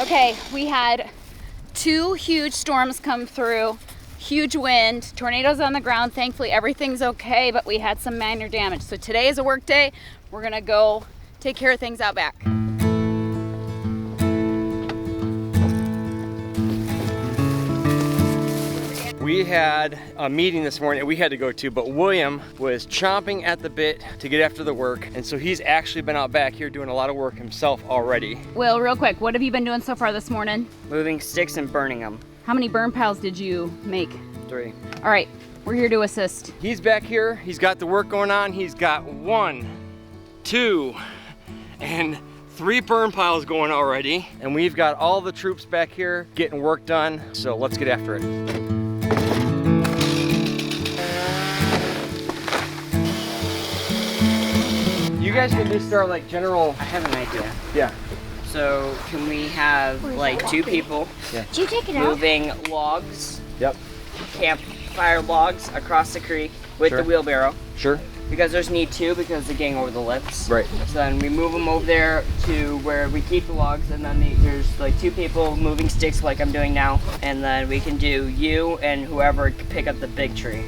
Okay, we had 2 huge storms come through, huge wind, tornadoes on the ground. Thankfully everything's okay, but we had some minor damage. So today is a work day. We're gonna go take care of things out back. We had a meeting this morning that we had to go to, but William was chomping at the bit to get after the work, and so he's actually been out back here doing a lot of work himself already. Will, real quick, what have you been doing so far this morning? Moving sticks and burning them. How many burn piles did you make? 3. All right, we're here to assist. He's back here, he's got the work going on. He's got 1, 2, and 3 burn piles going already. And we've got all the troops back here getting work done, so let's get after it. You guys can just start like general. I have an idea. Yeah. So can we have like 2 people Did you take it out? moving logs, Yep. campfire logs across the creek with Sure. the wheelbarrow? Sure. Because there's need to, because they're getting over the lips. Right. So then we move them over there to where we keep the logs, and then there's like 2 people moving sticks like I'm doing now, and then we can do you and whoever can pick up the big tree.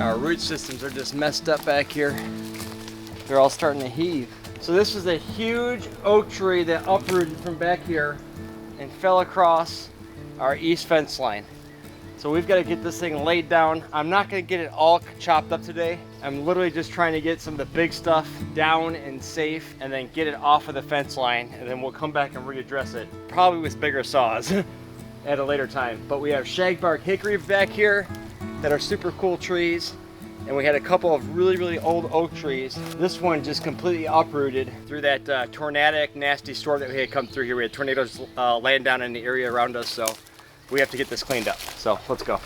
Our root systems are just messed up back here. They're all starting to heave. So this was a huge oak tree that uprooted from back here and fell across our east fence line. So we've got to get this thing laid down. I'm not going to get it all chopped up today. I'm literally just trying to get some of the big stuff down and safe, and then get it off of the fence line, and then we'll come back and readdress it, probably with bigger saws at a later time. But we have shagbark hickory back here that are super cool trees, and we had a couple of really old oak trees. This one just completely uprooted through that tornadic nasty storm that we had come through here. We had tornadoes laying down in the area around us, so we have to get this cleaned up. So let's go.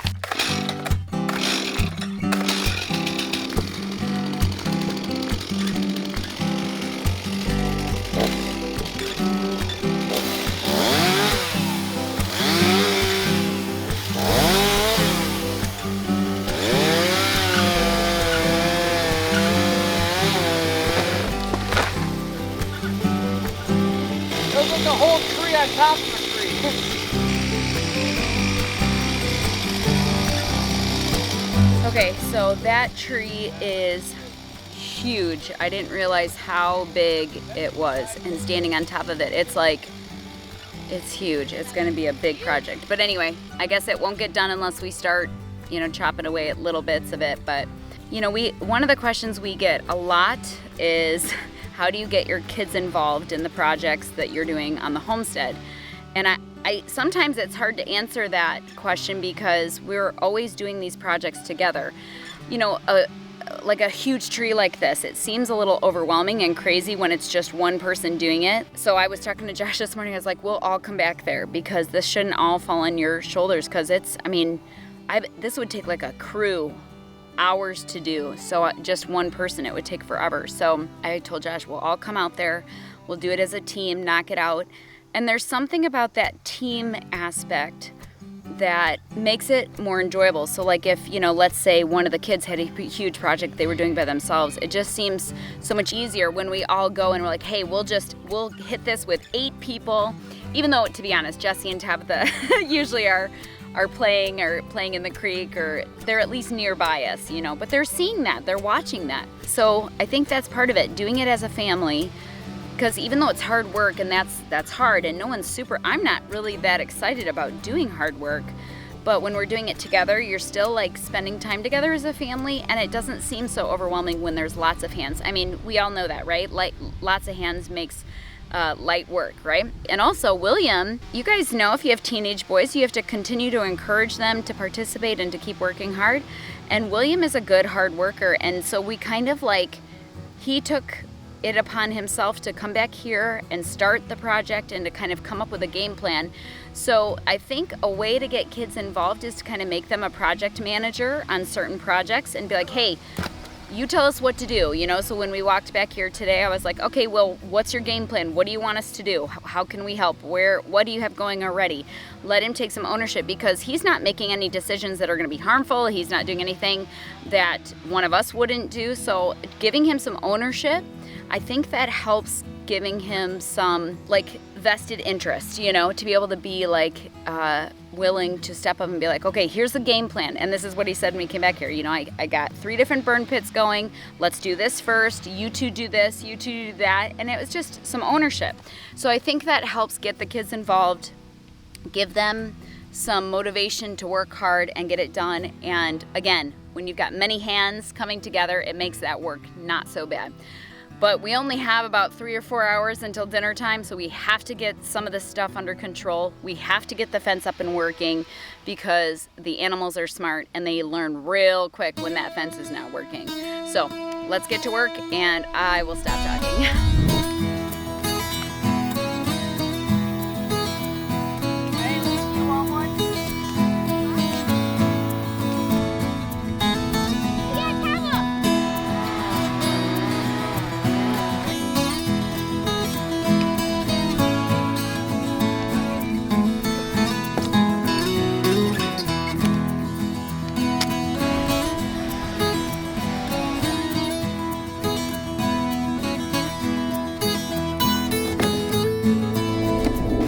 There's like a whole tree on top of the tree. Okay, so that tree is huge. I didn't realize how big it was, and standing on top of it, it's huge. It's gonna be a big project. But anyway, I guess it won't get done unless we start, chopping away at little bits of it. But, one of the questions we get a lot is, how do you get your kids involved in the projects that you're doing on the homestead? And I sometimes it's hard to answer that question because we're always doing these projects together. Like a huge tree like this, it seems a little overwhelming and crazy when it's just one person doing it. So I was talking to Josh this morning, I was like, we'll all come back there because this shouldn't all fall on your shoulders, because this would take like a crew hours to do. So just one person, it would take forever. So I told Josh, we'll all come out there, we'll do it as a team, knock it out. And there's something about that team aspect that makes it more enjoyable. So like if, let's say one of the kids had a huge project they were doing by themselves, it just seems so much easier when we all go and we're like, hey, we'll hit this with 8 people. Even though, to be honest, Jesse and Tabitha usually are playing in the creek, or they're at least nearby us, but they're seeing that, they're watching that. So I think that's part of it, doing it as a family, because even though it's hard work, and that's hard, and I'm not really that excited about doing hard work, but when we're doing it together, you're still like spending time together as a family, and it doesn't seem so overwhelming when there's lots of hands. I mean, we all know that, right? Like, lots of hands makes light work, right? And also, William, you guys know if you have teenage boys, you have to continue to encourage them to participate and to keep working hard. And William is a good hard worker, and so we kind of he took it upon himself to come back here and start the project and to kind of come up with a game plan. So I think a way to get kids involved is to kind of make them a project manager on certain projects and be like, hey, you tell us what to do, you know? So when we walked back here today, I was like, okay, well, what's your game plan? What do you want us to do? How can we help? What do you have going already? Let him take some ownership, because he's not making any decisions that are gonna be harmful. He's not doing anything that one of us wouldn't do. So giving him some ownership, I think that helps giving him some like vested interest, you know, to be able to be like willing to step up and be like, okay, here's the game plan. And this is what he said when he came back here. You know, I got 3 different burn pits going. Let's do this first. You two do this, you two do that. And it was just some ownership. So I think that helps get the kids involved, give them some motivation to work hard and get it done. And again, when you've got many hands coming together, it makes that work not so bad. But we only have about 3 or 4 hours until dinner time, so we have to get some of this stuff under control. We have to get the fence up and working, because the animals are smart and they learn real quick when that fence is not working. So let's get to work and I will stop talking.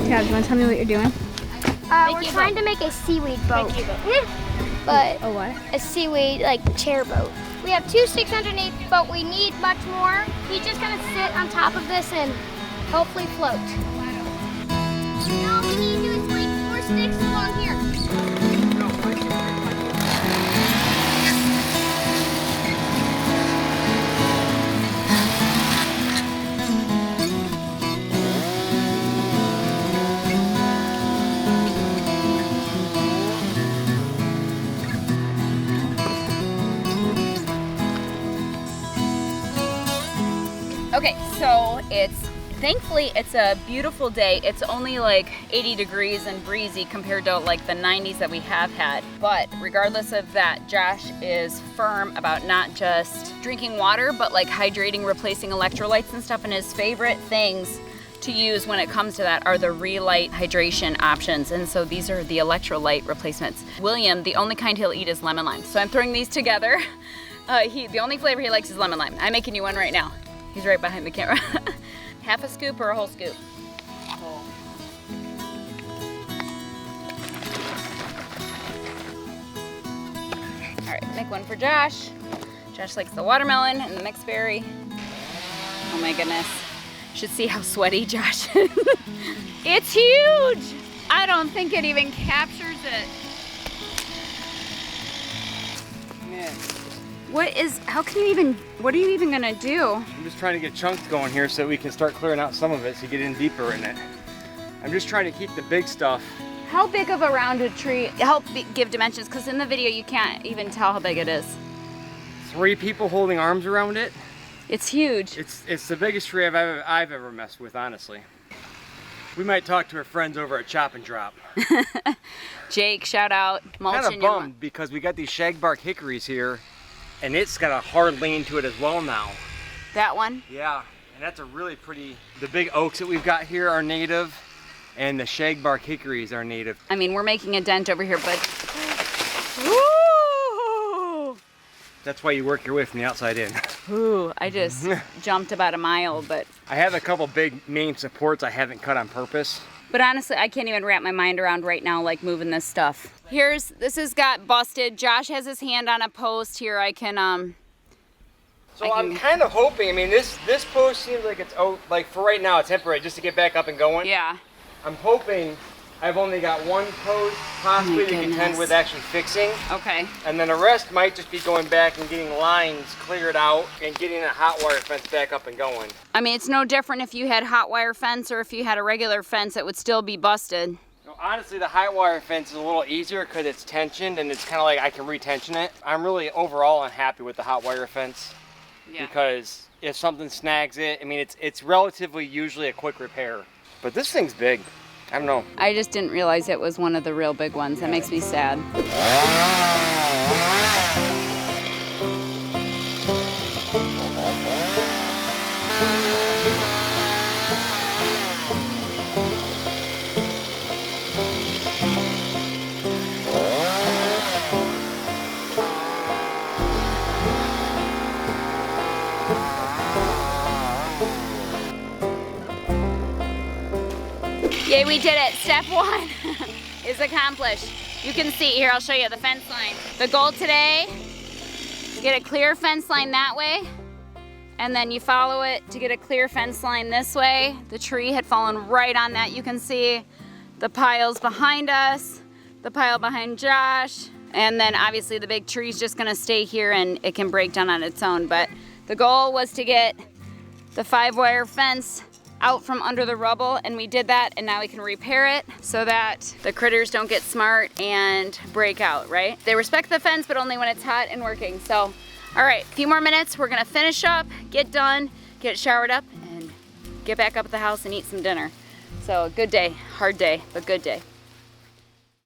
Yeah, do you want to tell me what you're doing? We're trying to make a seaweed boat. But A what? a seaweed, like, chair boat. We have 2 sticks underneath, but we need much more. He's just gonna sit on top of this and hopefully float. No, we need to do like 4 sticks along here. Okay, so thankfully it's a beautiful day. It's only like 80 degrees and breezy compared to like the 90s that we have had. But regardless of that, Josh is firm about not just drinking water, but like hydrating, replacing electrolytes and stuff. And his favorite things to use when it comes to that are the Re-Lyte hydration options. And so these are the electrolyte replacements. William, the only kind he'll eat is lemon lime. So I'm throwing these together. The only flavor he likes is lemon lime. I'm making you one right now. He's right behind the camera. Half a scoop or a whole scoop? Whole. All right, make one for Josh. Josh likes the watermelon and the mixed berry. Oh my goodness. You should see how sweaty Josh is. It's huge. I don't think it even captures it. Yeah. What are you even gonna do? I'm just trying to get chunks going here so we can start clearing out some of it so you get in deeper in it. I'm just trying to keep the big stuff. How big of a rounded tree? Give dimensions, because in the video you can't even tell how big it is. 3 people holding arms around it. It's huge. It's the biggest tree I've ever messed with, honestly. We might talk to our friends over at Chop and Drop. Jake, shout out. Kind of bummed because we got these shagbark hickories here, and it's got a hard lean to it as well now. That one? Yeah, and that's a really pretty, the big oaks that we've got here are native, and the shagbark hickories are native. I mean, we're making a dent over here, but... Woo! That's why you work your way from the outside in. Ooh, I just jumped about a mile, but... I have a couple big main supports I haven't cut on purpose. But honestly, I can't even wrap my mind around right now, like moving this stuff. This has got busted. Josh has his hand on a post here. So I'm kind of hoping, I mean, this post seems like it's, like for right now, it's temporary, just to get back up and going. Yeah. I'm hoping I've only got 1 post possibly to contend with actually fixing. Okay. And then the rest might just be going back and getting lines cleared out and getting a hot wire fence back up and going. I mean, it's no different if you had hot wire fence or if you had a regular fence, it would still be busted. So honestly, the hot wire fence is a little easier because it's tensioned and it's kind of like I can retension it. I'm really overall unhappy with the hot wire fence. Yeah. Because if something snags it. I mean, it's relatively usually a quick repair. But this thing's big. I don't know. I just didn't realize it was one of the real big ones. That makes me sad. Yay, we did it. Step 1 is accomplished. You can see here, I'll show you the fence line. The goal today, get a clear fence line that way, and then you follow it to get a clear fence line this way. The tree had fallen right on that. You can see the piles behind us, the pile behind Josh, and then obviously the big tree's just gonna stay here and it can break down on its own. But the goal was to get the 5-wire fence out from under the rubble, and we did that, and now we can repair it so that the critters don't get smart and break out, right? They respect the fence, but only when it's hot and working. So, all right, a few more minutes, we're gonna finish up, get done, get showered up, and get back up at the house and eat some dinner. So, good day, hard day, but good day.